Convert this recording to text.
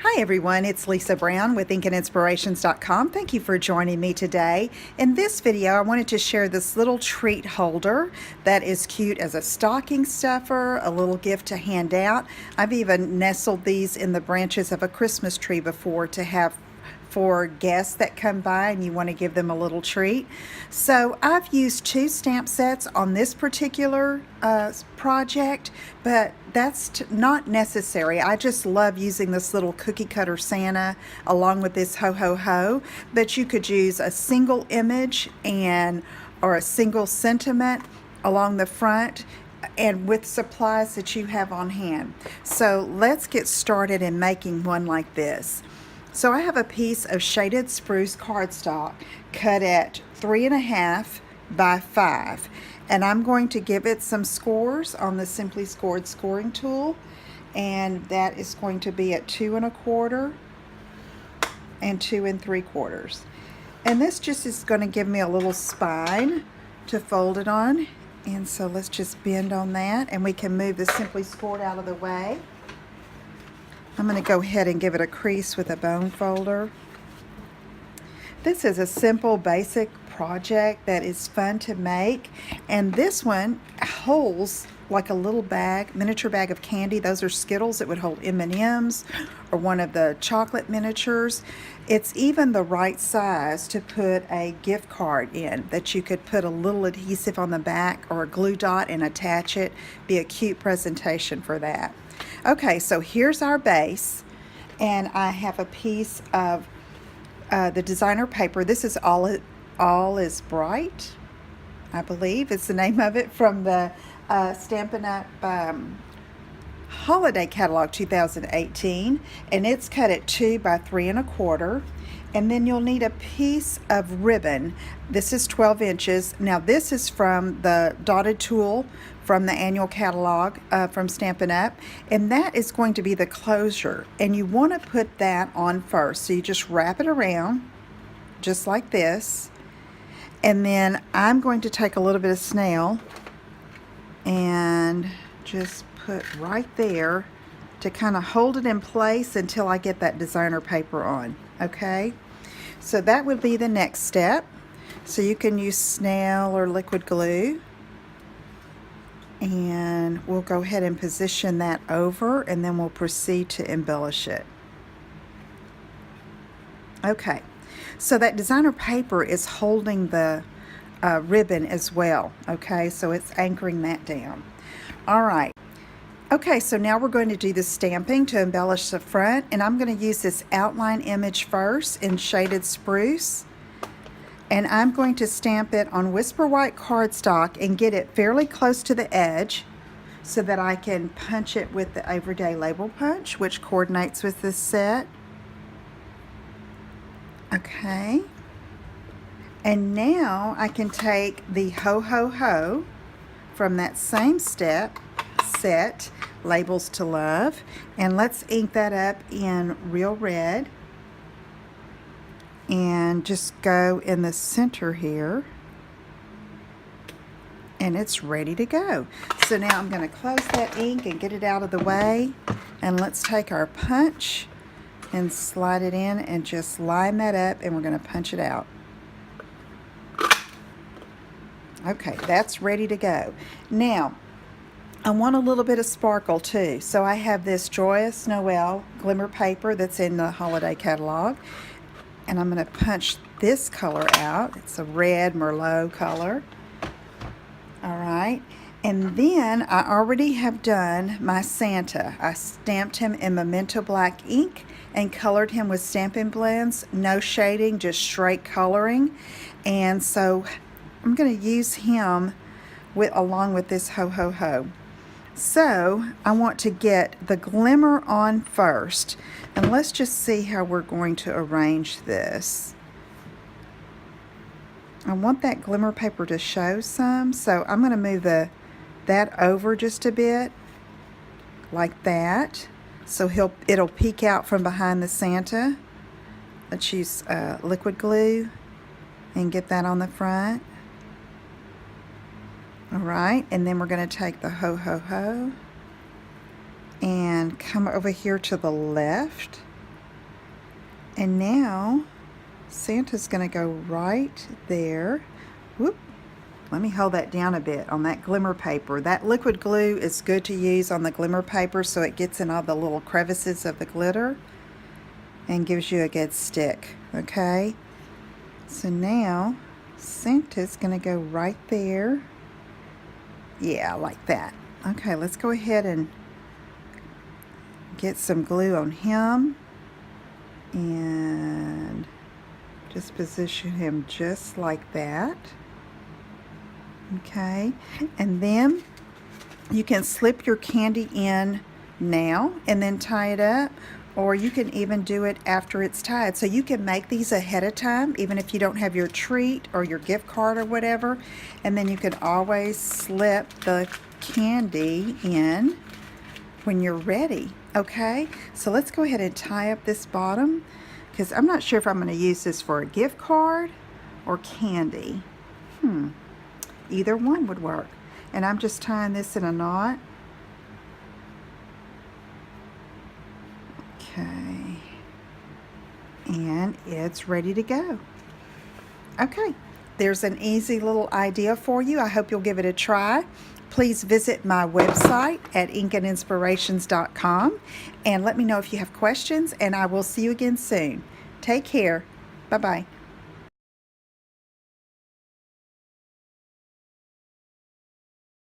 Hi everyone, it's Lisa Brown with InkandInspirations.com. Thank you for joining me today. In this video, I wanted to share this little treat holder that is cute as a stocking stuffer, a little gift to hand out. I've even nestled these in the branches of a Christmas tree before to have for guests that come by and you want to give them a little treat. So I've used 2 stamp sets on this particular project, but that's not necessary. I just love using this little cookie cutter Santa along with this ho ho ho, but you could use a single image or a single sentiment along the front and with supplies that you have on hand. So let's get started in making one like this. So I have a piece of shaded spruce cardstock cut at 3.5 by 5, and I'm going to give it some scores on the Simply Scored scoring tool, and that is going to be at 2 1/4 and 2 3/4. And this just is going to give me a little spine to fold it on, and so let's just bend on that, and we can move the Simply Scored out of the way. I'm going to go ahead and give it a crease with a bone folder. This is a simple, basic project that is fun to make, and this one holds like a little bag, miniature bag of candy. Those are Skittles. It would hold M&Ms or one of the chocolate miniatures. It's even the right size to put a gift card in, that you could put a little adhesive on the back or a glue dot and attach it. Be a cute presentation for that. Okay, so here's our base, and I have a piece of the designer paper. This is All Is Bright, I believe is the name of it, from the Stampin' Up! Holiday Catalog 2018, and it's cut at 2 by 3 1/4. And then you'll need a piece of ribbon. This is 12 inches. Now this is from the dotted tool from the annual catalog from Stampin' Up! And that is going to be the closure. And you want to put that on first. So you just wrap it around just like this. And then I'm going to take a little bit of snail and just put right there to kind of hold it in place until I get that designer paper on. Okay, so that would be the next step. So you can use snail or liquid glue, and we'll go ahead and position that over, and then we'll proceed to embellish it. Okay, so that designer paper is holding the ribbon as well. Okay, so it's anchoring that down. All right. Okay, so now we're going to do the stamping to embellish the front, and I'm going to use this outline image first in shaded spruce, and I'm going to stamp it on Whisper White cardstock and get it fairly close to the edge so that I can punch it with the Everyday Label Punch, which coordinates with this set. Okay, and now I can take the Ho Ho Ho from that same set, Labels to Love, and let's ink that up in real red and just go in the center here, and it's ready to go. So now I'm going to close that ink and get it out of the way, and let's take our punch and slide it in and just line that up, and we're going to punch it out. Okay, that's ready to go. Now I want a little bit of sparkle too, so I have this Joyous Noel glimmer paper that's in the holiday catalog, and I'm going to punch this color out. It's a red Merlot color. All right, and then I already have done my Santa. I stamped him in Memento Black ink and colored him with Stampin' Blends, no shading, just straight coloring. And so I'm going to use him along with this Ho Ho Ho. So I want to get the glimmer on first, and let's just see how we're going to arrange this. I want that glimmer paper to show some, so I'm going to move that over just a bit like that, so it'll peek out from behind the Santa. Let's use liquid glue and get that on the front. All right, and then we're going to take the Ho Ho Ho and come over here to the left And now Santa's going to go right there. Whoop. Let me hold that down a bit on that glimmer paper. That liquid glue is good to use on the glimmer paper so it gets in all the little crevices of the glitter and gives you a good stick. Okay? So now Santa's going to go right there. Yeah, like that. Okay, let's go ahead and get some glue on him and just position him just like that. Okay, and then you can slip your candy in now and then tie it up, or you can even do it after it's tied. So you can make these ahead of time, even if you don't have your treat or your gift card or whatever, and then you can always slip the candy in when you're ready. Okay, so let's go ahead and tie up this bottom, because I'm not sure if I'm going to use this for a gift card or candy. Either one would work. And I'm just tying this in a knot. Okay. And it's ready to go. Okay. There's an easy little idea for you. I hope you'll give it a try. Please visit my website at inkandinspirations.com and let me know if you have questions, and I will see you again soon. Take care. Bye-bye.